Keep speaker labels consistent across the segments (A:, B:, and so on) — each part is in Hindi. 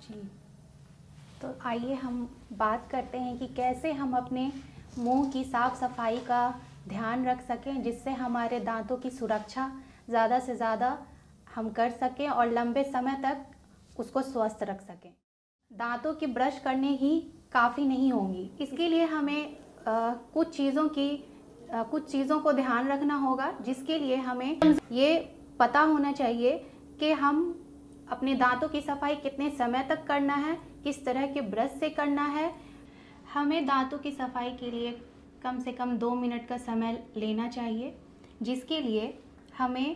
A: जी, तो आइए हम बात करते हैं कि कैसे हम अपने मुंह की साफ़ सफाई का ध्यान रख सकें, जिससे हमारे दांतों की सुरक्षा ज़्यादा से ज़्यादा हम कर सकें और लंबे समय तक उसको स्वस्थ रख सकें। दांतों की ब्रश करने ही काफ़ी नहीं होंगी, इसके लिए हमें कुछ चीज़ों को ध्यान रखना होगा, जिसके लिए हमें ये पता होना चाहिए कि हम अपने दांतों की सफाई कितने समय तक करना है, किस तरह के ब्रश से करना है। हमें दांतों की सफाई के लिए कम से कम 2 मिनट का समय लेना चाहिए, जिसके लिए हमें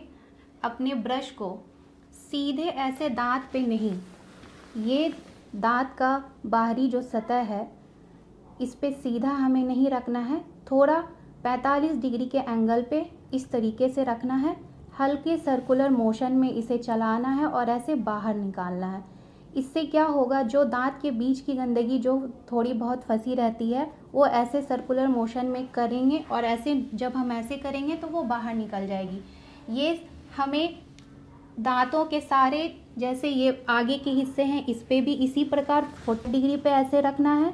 A: अपने ब्रश को सीधे ऐसे दांत पे नहीं, ये दांत का बाहरी जो सतह है इस पे सीधा हमें नहीं रखना है, थोड़ा 45 डिग्री के एंगल पे इस तरीके से रखना है। हल्के सर्कुलर मोशन में इसे चलाना है और ऐसे बाहर निकालना है। इससे क्या होगा, जो दांत के बीच की गंदगी जो थोड़ी बहुत फंसी रहती है वो ऐसे सर्कुलर मोशन में करेंगे और ऐसे जब हम ऐसे करेंगे तो वो बाहर निकल जाएगी। ये हमें दांतों के सारे, जैसे ये आगे के हिस्से हैं, इस पे भी इसी प्रकार 40 डिग्री पे ऐसे रखना है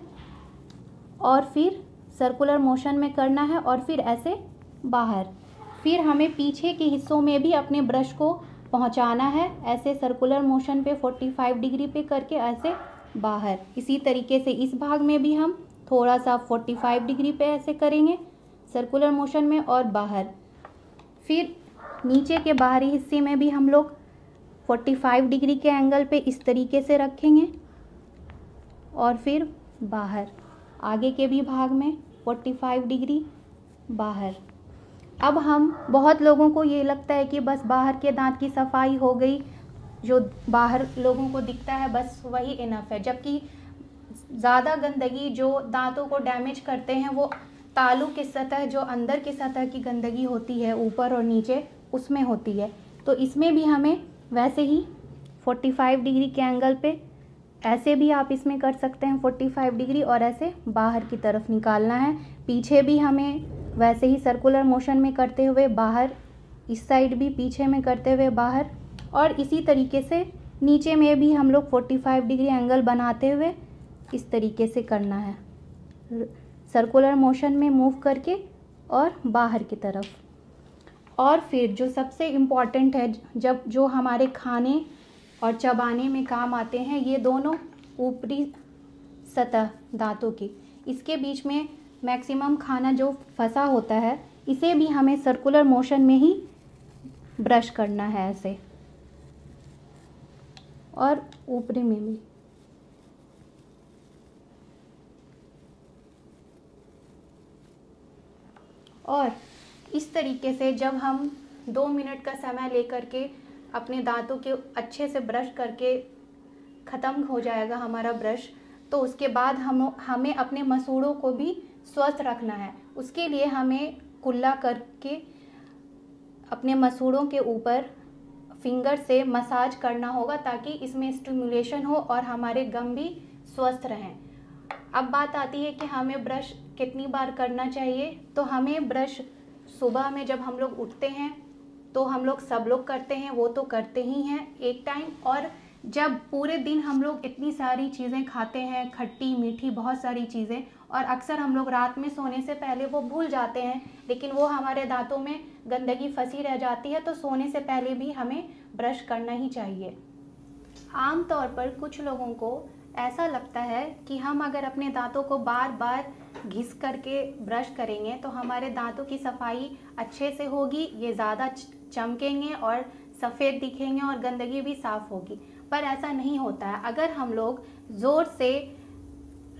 A: और फिर सर्कुलर मोशन में करना है और फिर ऐसे बाहर। फिर हमें पीछे के हिस्सों में भी अपने ब्रश को पहुंचाना है, ऐसे सर्कुलर मोशन पे 45 डिग्री पे करके ऐसे बाहर। इसी तरीके से इस भाग में भी हम थोड़ा सा 45 डिग्री पे ऐसे करेंगे सर्कुलर मोशन में और बाहर। फिर नीचे के बाहरी हिस्से में भी हम लोग 45 डिग्री के एंगल पे इस तरीके से रखेंगे और फिर बाहर। आगे के भी भाग में 45 डिग्री बाहर। अब हम, बहुत लोगों को ये लगता है कि बस बाहर के दांत की सफाई हो गई, जो बाहर लोगों को दिखता है बस वही इनफ है, जबकि ज़्यादा गंदगी जो दांतों को डैमेज करते हैं वो तालू की सतह, जो अंदर की सतह की गंदगी होती है ऊपर और नीचे, उसमें होती है। तो इसमें भी हमें वैसे ही 45 डिग्री के एंगल पे ऐसे भी आप इसमें कर सकते हैं 45 डिग्री और ऐसे बाहर की तरफ निकालना है। पीछे भी हमें वैसे ही सर्कुलर मोशन में करते हुए बाहर, इस साइड भी पीछे में करते हुए बाहर, और इसी तरीके से नीचे में भी हम लोग 45 डिग्री एंगल बनाते हुए इस तरीके से करना है, सर्कुलर मोशन में मूव करके और बाहर की तरफ। और फिर जो सबसे इम्पॉर्टेंट है, जब जो हमारे खाने और चबाने में काम आते हैं, ये दोनों ऊपरी सतह दांतों की, इसके बीच में मैक्सिमम खाना जो फंसा होता है, इसे भी हमें सर्कुलर मोशन में ही ब्रश करना है ऐसे, और ऊपरी में भी। और इस तरीके से जब हम 2 मिनट का समय लेकर के अपने दांतों के अच्छे से ब्रश करके ख़त्म हो जाएगा हमारा ब्रश, तो उसके बाद हमें अपने मसूड़ों को भी स्वस्थ रखना है। उसके लिए हमें कुल्ला करके अपने मसूड़ों के ऊपर फिंगर से मसाज करना होगा, ताकि इसमें स्टिमुलेशन हो और हमारे गम भी स्वस्थ रहें। अब बात आती है कि हमें ब्रश कितनी बार करना चाहिए। तो हमें ब्रश सुबह में जब हम लोग उठते हैं तो हम लोग, सब लोग करते हैं, वो तो करते ही हैं एक टाइम, और जब पूरे दिन हम लोग इतनी सारी चीज़ें खाते हैं, खट्टी मीठी बहुत सारी चीज़ें, और अक्सर हम लोग रात में सोने से पहले वो भूल जाते हैं, लेकिन वो हमारे दांतों में गंदगी फंसी रह जाती है, तो सोने से पहले भी हमें ब्रश करना ही चाहिए। आमतौर पर कुछ लोगों को ऐसा लगता है कि हम अगर अपने दांतों को बार बार घिस करके ब्रश करेंगे तो हमारे दांतों की सफाई अच्छे से होगी, ये ज़्यादा चमकेंगे और सफ़ेद दिखेंगे और गंदगी भी साफ़ होगी। पर ऐसा नहीं होता है। अगर हम लोग ज़ोर से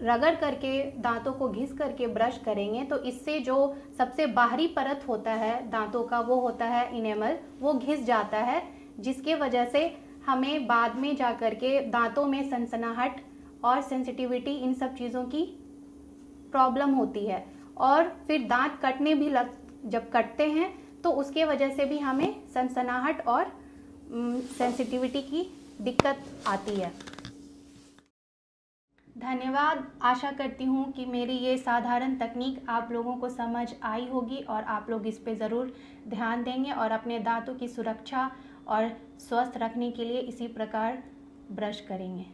A: रगड़ करके दांतों को घिस करके ब्रश करेंगे तो इससे जो सबसे बाहरी परत होता है दांतों का, वो होता है इनेमल, वो घिस जाता है, जिसके वजह से हमें बाद में जा कर के दांतों में सनसनाहट और सेंसिटिविटी, इन सब चीज़ों की प्रॉब्लम होती है। और फिर दांत कटने भी जब कटते हैं तो उसके वजह से भी हमें सनसनाहट और सेंसिटिविटी की दिक्कत आती है। धन्यवाद। आशा करती हूँ कि मेरी ये साधारण तकनीक आप लोगों को समझ आई होगी और आप लोग इस पे ज़रूर ध्यान देंगे और अपने दांतों की सुरक्षा और स्वस्थ रखने के लिए इसी प्रकार ब्रश करेंगे।